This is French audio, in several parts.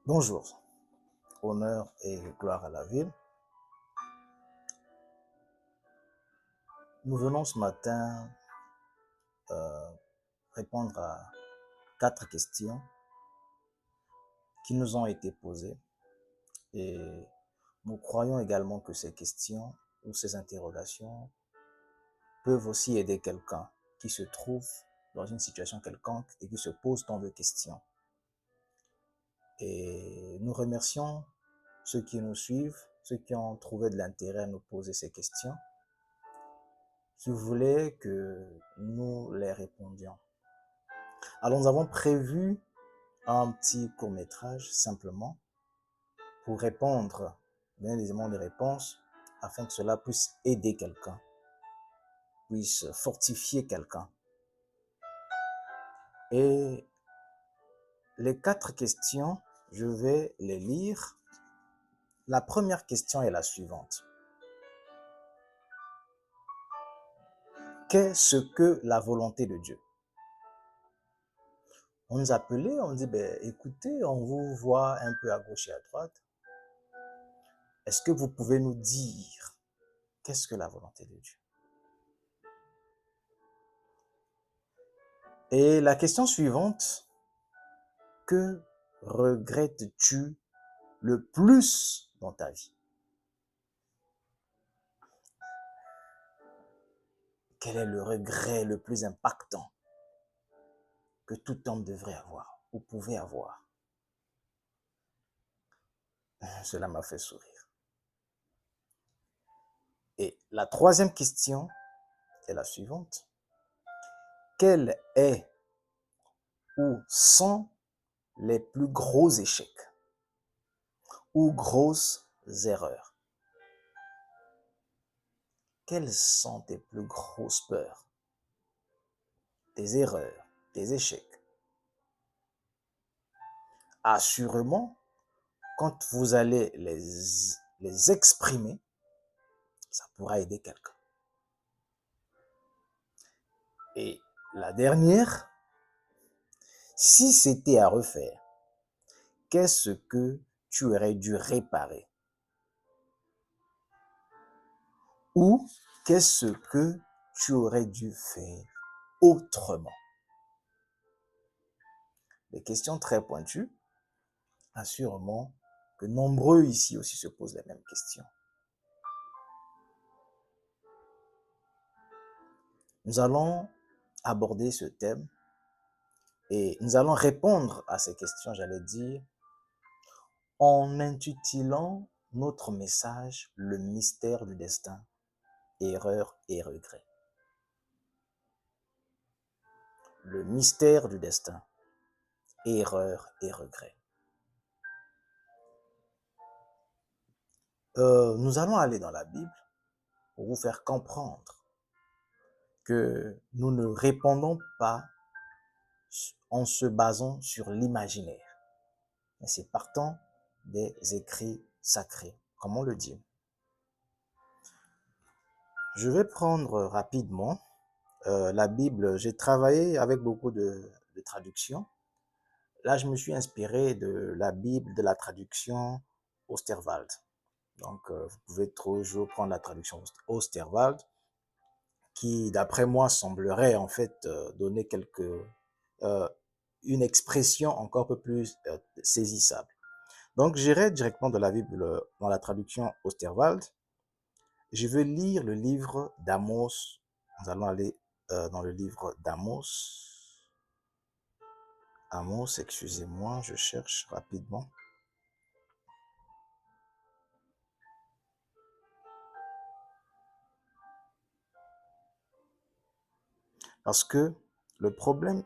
Bonjour, honneur et gloire à la ville. Nous venons ce matin euh, répondre à 4 questions qui nous ont été posées et nous croyons également que ces questions ou ces interrogations peuvent aussi aider quelqu'un qui se trouve dans une situation quelconque et qui se pose tant de questions. Et nous remercions ceux qui nous suivent, ceux qui ont trouvé de l'intérêt à nous poser ces questions, qui voulaient que nous les répondions. Alors nous avons prévu un petit court-métrage simplement pour répondre, bien évidemment des réponses, afin que cela puisse aider quelqu'un, puisse fortifier quelqu'un. Et les 4 questions, je vais les lire. La première question est la suivante. Qu'est-ce que la volonté de Dieu? On nous appelait, on dit, écoutez, on vous voit un peu à gauche et à droite. Est-ce que vous pouvez nous dire qu'est-ce que la volonté de Dieu? Et la question suivante, que regrettes-tu le plus dans ta vie? Quel est le regret le plus impactant que tout homme devrait avoir ou pouvait avoir? Cela m'a fait sourire. Et la troisième question est la suivante. Quel est ou sont les plus gros échecs ou grosses erreurs? Quelles sont tes plus grosses peurs, tes erreurs, tes échecs? Assurément, quand vous allez les exprimer, ça pourra aider quelqu'un. Et la dernière, si c'était à refaire, qu'est-ce que tu aurais dû réparer? Ou qu'est-ce que tu aurais dû faire autrement? Des questions très pointues. Assurément que nombreux ici aussi se posent les mêmes questions. Nous allons aborder ce thème et nous allons répondre à ces questions, j'allais dire, en intitulant notre message le mystère du destin, erreur et regret. Le mystère du destin, erreur et regret. Nous allons aller dans la Bible pour vous faire comprendre que nous ne répondons pas en se basant sur l'imaginaire, mais c'est partant des écrits sacrés, comme on le dit. Je vais prendre rapidement la Bible. J'ai travaillé avec beaucoup de traductions. Là, je me suis inspiré de la Bible, de la traduction Osterwald. Donc, vous pouvez toujours prendre la traduction Osterwald, qui, d'après moi, semblerait en fait donner une expression encore un peu plus saisissable. Donc, j'irai directement de la Bible dans la traduction Osterwald. Je vais lire le livre d'Amos. Nous allons aller dans le livre d'Amos. Amos, excusez-moi, je cherche rapidement. Parce que le problème,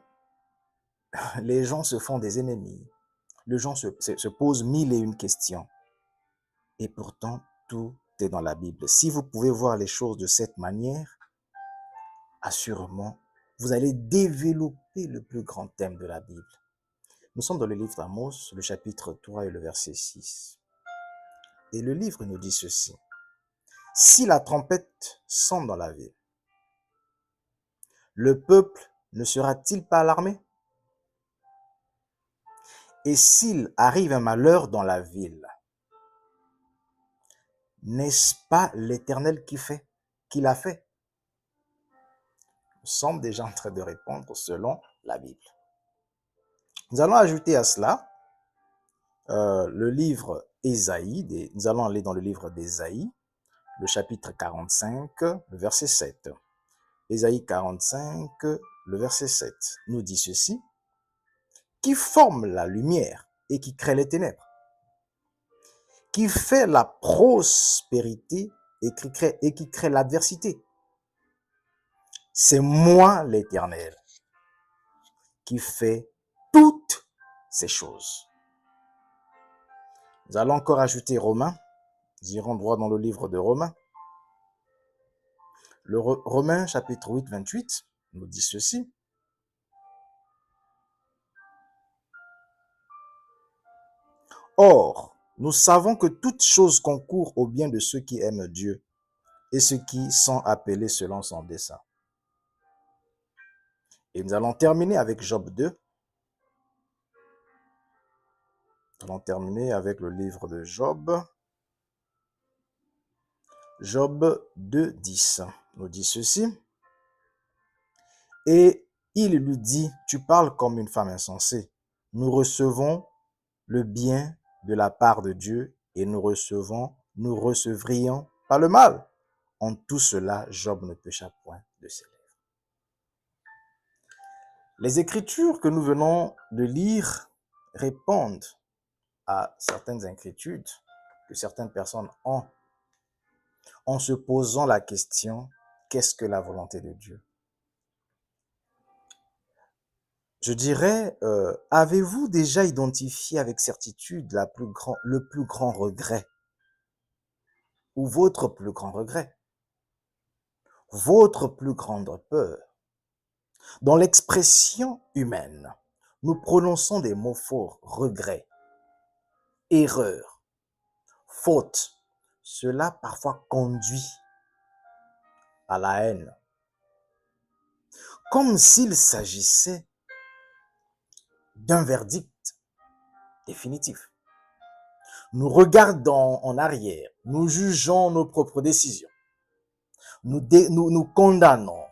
les gens se font des ennemis. Les gens se posent mille et une questions. Et pourtant, tout est dans la Bible. Si vous pouvez voir les choses de cette manière, assurément, vous allez développer le plus grand thème de la Bible. Nous sommes dans le livre d'Amos, le chapitre 3 et le verset 6. Et le livre nous dit ceci. Si la trompette sonne dans la ville, le peuple ne sera-t-il pas alarmé? Et s'il arrive un malheur dans la ville, n'est-ce pas l'Éternel qui l'a fait? Nous sommes déjà en train de répondre selon la Bible. Nous allons ajouter à cela le livre Ésaïe. Nous allons aller dans le livre d'Ésaïe, le chapitre 45, le verset 7. Ésaïe 45, le verset 7 nous dit ceci: qui forme la lumière et qui crée les ténèbres, qui fait la prospérité et qui crée l'adversité. C'est moi l'Éternel qui fait toutes ces choses. Nous allons encore ajouter Romains. Nous irons droit dans le livre de Romains. Le Romains chapitre 8, 28 nous dit ceci: or, nous savons que toute chose concourt au bien de ceux qui aiment Dieu et ceux qui sont appelés selon son dessein. Et nous allons terminer avec Job 2. Nous allons terminer avec le livre de Job. Job 2, 10 nous dit ceci: et il lui dit, tu parles comme une femme insensée. Nous recevons le bien de la part de Dieu et nous recevrions pas le mal. En tout cela, Job ne pécha point de ses lèvres. Les Écritures que nous venons de lire répondent à certaines inquiétudes que certaines personnes ont en se posant la question: qu'est-ce que la volonté de Dieu? Je dirais, avez-vous déjà identifié avec certitude le plus grand regret ou votre plus grand regret, votre plus grande peur? Dans l'expression humaine, nous prononçons des mots forts: regret, erreur, faute. Cela parfois conduit à la haine, comme s'il s'agissait d'un verdict définitif. Nous regardons en arrière, nous jugeons nos propres décisions, nous condamnons.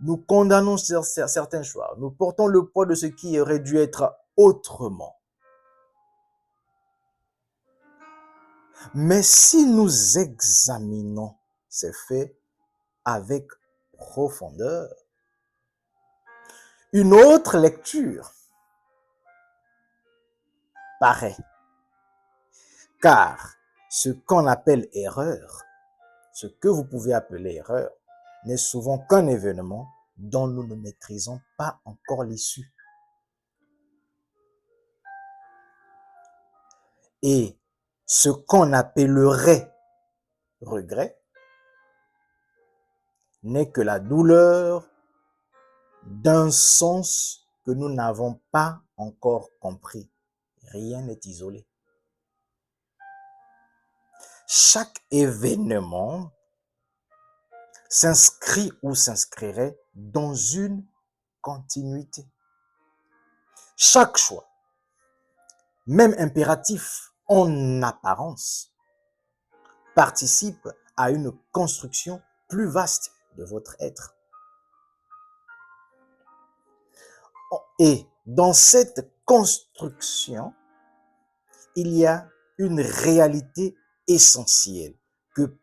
Nous condamnons certains choix. Nous portons le poids de ce qui aurait dû être autrement. Mais si nous examinons ces faits avec profondeur, une autre lecture paraît. Car ce qu'on appelle erreur, ce que vous pouvez appeler erreur, n'est souvent qu'un événement dont nous ne maîtrisons pas encore l'issue. Et ce qu'on appellerait regret n'est que la douleur d'un sens que nous n'avons pas encore compris. Rien n'est isolé. Chaque événement s'inscrit ou s'inscrirait dans une continuité. Chaque choix, même impératif en apparence, participe à une construction plus vaste de votre être. Et dans cette construction, il y a une réalité essentielle que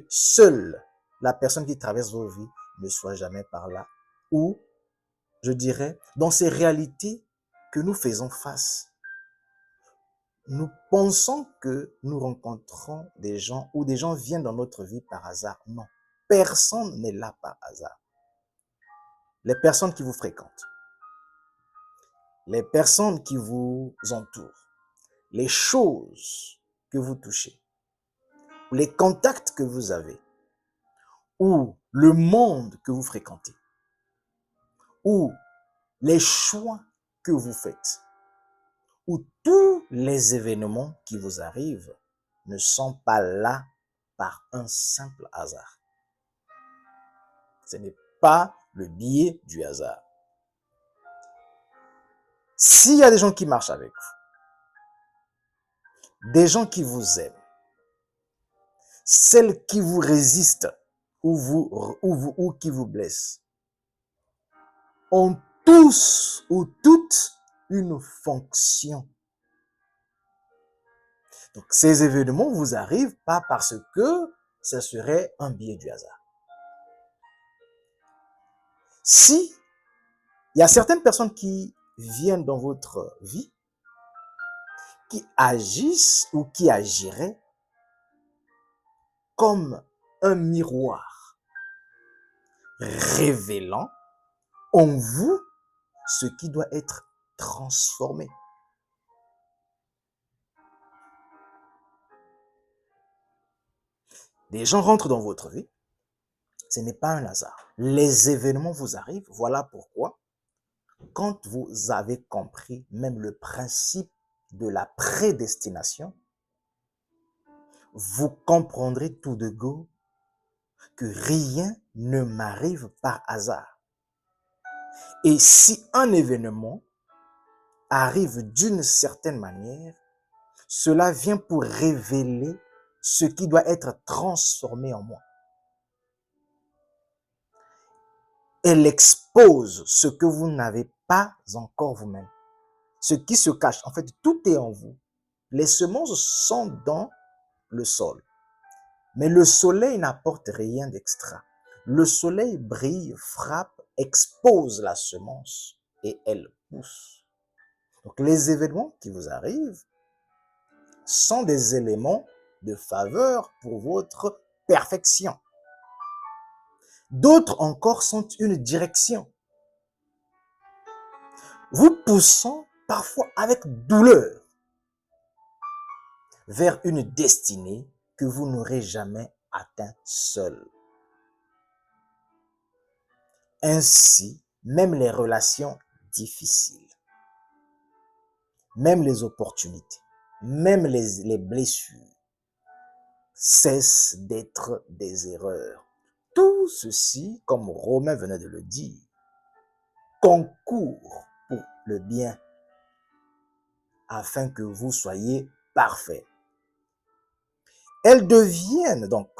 seule la personne qui traverse vos vies ne soit jamais par là. Ou, je dirais, dans ces réalités que nous faisons face, nous pensons que nous rencontrons des gens ou des gens viennent dans notre vie par hasard. Non, personne n'est là par hasard. Les personnes qui vous fréquentent, les personnes qui vous entourent, les choses que vous touchez, les contacts que vous avez, ou le monde que vous fréquentez, ou les choix que vous faites, ou tous les événements qui vous arrivent ne sont pas là par un simple hasard. Ce n'est pas le biais du hasard. S'il y a des gens qui marchent avec vous, des gens qui vous aiment, celles qui vous résistent ou qui vous blessent, ont tous ou toutes une fonction. Donc, ces événements vous arrivent pas parce que ce serait un biais du hasard. Si il y a certaines personnes qui viennent dans votre vie, qui agissent ou qui agiraient comme un miroir révélant en vous ce qui doit être transformé. Des gens rentrent dans votre vie, ce n'est pas un hasard. Les événements vous arrivent, voilà pourquoi, quand vous avez compris même le principe de la prédestination, vous comprendrez tout de go que rien ne m'arrive par hasard. Et si un événement arrive d'une certaine manière, cela vient pour révéler ce qui doit être transformé en moi. Elle expose ce que vous n'avez pas encore vous-même. Ce qui se cache, en fait, tout est en vous. Les semences sont dans le sol. Mais le soleil n'apporte rien d'extra. Le soleil brille, frappe, expose la semence et elle pousse. Donc les événements qui vous arrivent sont des éléments de faveur pour votre perfection. D'autres encore sont une direction, vous poussant parfois avec douleur vers une destinée que vous n'aurez jamais atteint seul. Ainsi, même les relations difficiles, même les opportunités, même les blessures cessent d'être des erreurs. Tout ceci, comme Romain venait de le dire, concourt pour le bien afin que vous soyez parfaits. Elles deviennent donc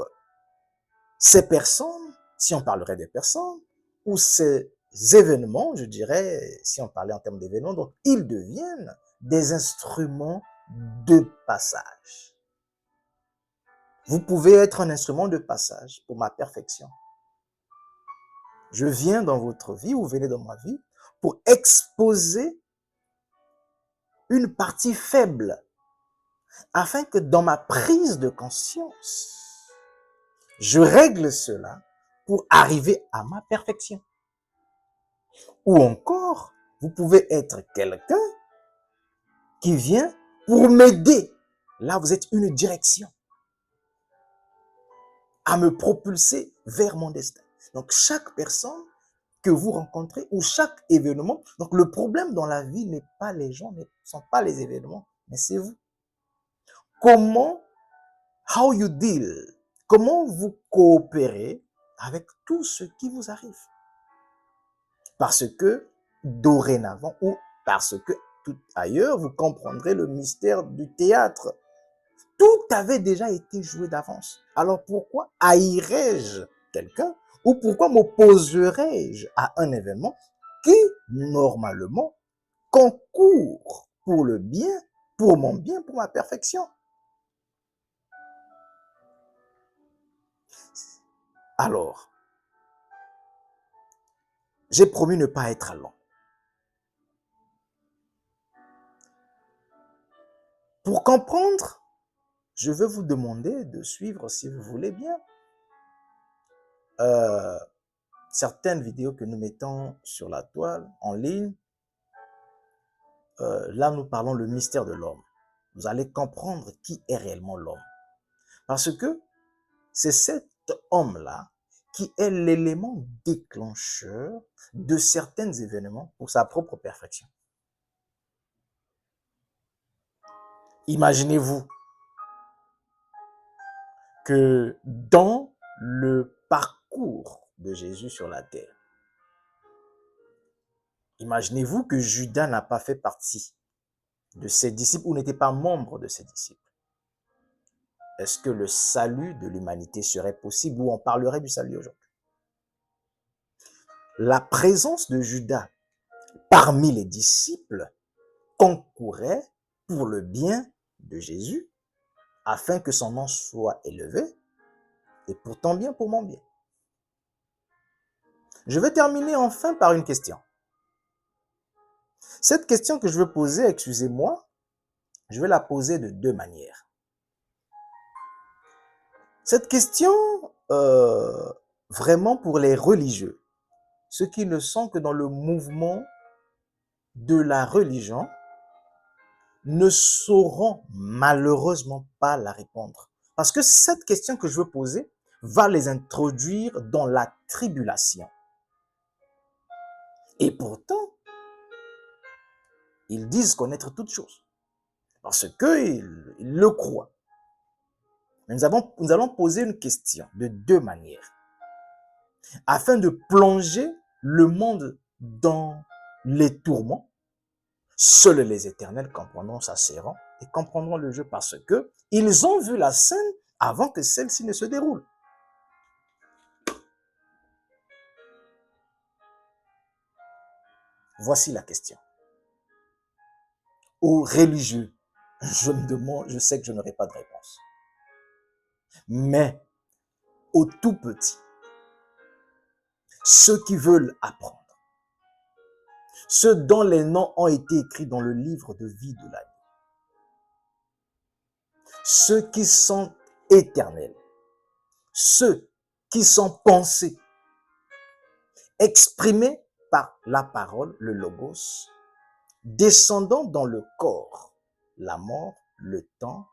ces personnes, si on parlerait des personnes, ou ces événements, je dirais, si on parlait en termes d'événements, donc ils deviennent des instruments de passage. Vous pouvez être un instrument de passage pour ma perfection. Je viens dans votre vie, vous venez dans ma vie, pour exposer une partie faible, afin que dans ma prise de conscience, je règle cela pour arriver à ma perfection. Ou encore, vous pouvez être quelqu'un qui vient pour m'aider. Là, vous êtes une direction à me propulser vers mon destin. Donc, chaque personne que vous rencontrez ou chaque événement, donc le problème dans la vie n'est pas les gens, ne sont pas les événements, mais c'est vous. Comment, how you deal, comment vous coopérez avec tout ce qui vous arrive. Parce que dorénavant, ou parce que tout ailleurs, vous comprendrez le mystère du théâtre. Tout avait déjà été joué d'avance. Alors pourquoi haïrais-je quelqu'un ou pourquoi m'opposerais-je à un événement qui, normalement, concourt pour le bien, pour mon bien, pour ma perfection? Alors, j'ai promis ne pas être long. Pour comprendre, je vais vous demander de suivre, si vous voulez bien, certaines vidéos que nous mettons sur la toile, en ligne. Là, nous parlons le mystère de l'homme. Vous allez comprendre qui est réellement l'homme. Parce que c'est cet homme-là qui est l'élément déclencheur de certains événements pour sa propre perfection. Imaginez-vous que dans le parcours de Jésus sur la terre, Imaginez-vous que Judas n'a pas fait partie de ses disciples ou n'était pas membre de ses disciples. Est-ce que le salut de l'humanité serait possible ou on parlerait du salut aujourd'hui? La présence de Judas parmi les disciples concourait pour le bien de Jésus afin que son nom soit élevé et pourtant bien pour mon bien. Je vais terminer enfin par une question. Cette question que je veux poser, excusez-moi, je vais la poser de deux manières. Cette question, vraiment pour les religieux, ceux qui ne sont que dans le mouvement de la religion, ne sauront malheureusement pas la répondre. Parce que cette question que je veux poser va les introduire dans la tribulation. Et pourtant, ils disent connaître toutes choses. Parce qu'ils le croient. Mais nous allons poser une question de deux manières. Afin de plonger le monde dans les tourments, seuls les éternels comprendront sa serrant et comprendront le jeu parce que ils ont vu la scène avant que celle-ci ne se déroule. Voici la question. Aux religieux, je me demande, je sais que je n'aurai pas de réponse. Mais aux tout petits, ceux qui veulent apprendre, ceux dont les noms ont été écrits dans le livre de vie de l'année, ceux qui sont éternels, ceux qui sont pensés, exprimés par la parole, le logos, descendant dans le corps, la mort, le temps,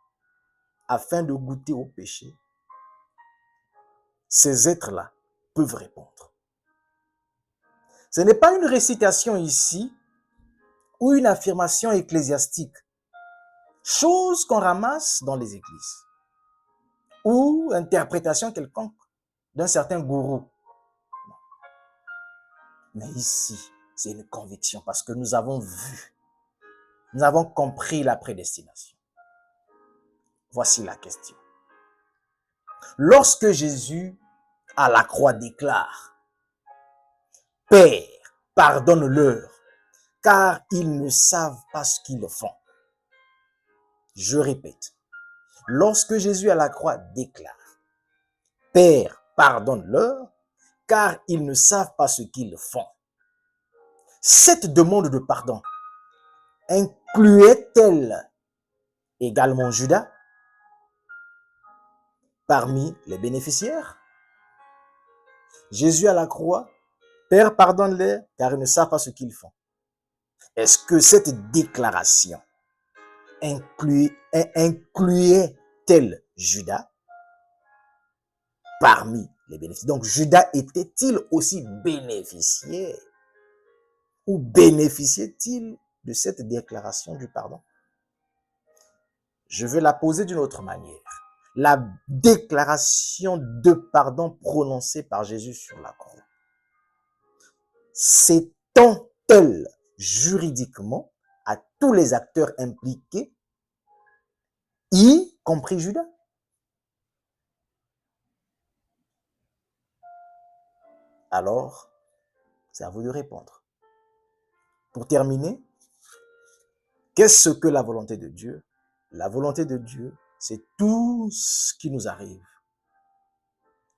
afin de goûter au péché, ces êtres-là peuvent répondre. Ce n'est pas une récitation ici ou une affirmation ecclésiastique, chose qu'on ramasse dans les églises, ou interprétation quelconque d'un certain gourou. Mais ici, c'est une conviction parce que nous avons vu, nous avons compris la prédestination. Voici la question. Lorsque Jésus à la croix déclare « Père, pardonne-leur, car ils ne savent pas ce qu'ils font. » Je répète, lorsque Jésus à la croix déclare « Père, pardonne-leur, car ils ne savent pas ce qu'ils font. » Cette demande de pardon incluait-elle également Judas parmi les bénéficiaires? Jésus à la croix, Père, pardonne-les, car ils ne savent pas ce qu'ils font. Est-ce que cette déclaration incluait-elle Judas parmi les bénéficiaires? Donc, Judas était-il aussi bénéficiaire ou bénéficiait-il de cette déclaration du pardon? Je vais la poser d'une autre manière. La déclaration de pardon prononcée par Jésus sur la croix s'étend-elle juridiquement à tous les acteurs impliqués, y compris Judas? Alors, c'est à vous de répondre. Pour terminer, qu'est-ce que la volonté de Dieu? La volonté de Dieu, c'est tout ce qui nous arrive.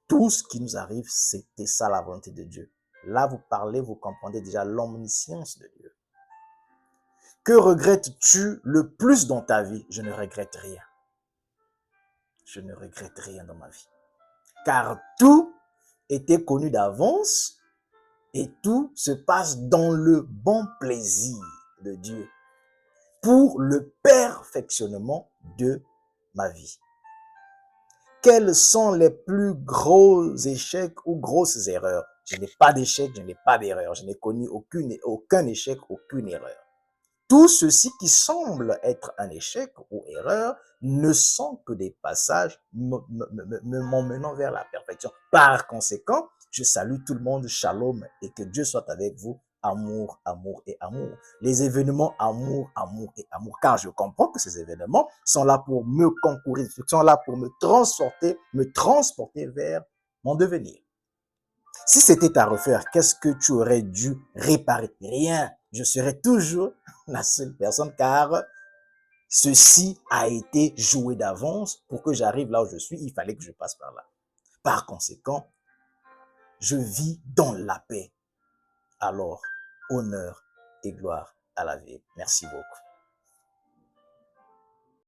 Tout ce qui nous arrive, c'était ça la volonté de Dieu. Là, vous parlez, vous comprenez déjà l'omniscience de Dieu. Que regrettes-tu le plus dans ta vie? Je ne regrette rien. Je ne regrette rien dans ma vie. Car tout était connu d'avance et tout se passe dans le bon plaisir de Dieu pour le perfectionnement de ma vie. Quels sont les plus gros échecs ou grosses erreurs? Je n'ai pas d'échec, je n'ai pas d'erreur. Je n'ai connu aucun échec, aucune erreur. Tout ceci qui semble être un échec ou erreur ne sont que des passages m'emmenant vers la perfection. Par conséquent, je salue tout le monde, shalom, et que Dieu soit avec vous. amour, amour et amour. Les événements amour, amour et amour. Car je comprends que ces événements sont là pour me concourir, sont là pour me transporter vers mon devenir. Si c'était à refaire, qu'est-ce que tu aurais dû réparer? Rien. Je serais toujours la seule personne car ceci a été joué d'avance pour que j'arrive là où je suis. Il fallait que je passe par là. Par conséquent, je vis dans la paix. Alors, honneur et gloire à la vie. Merci beaucoup.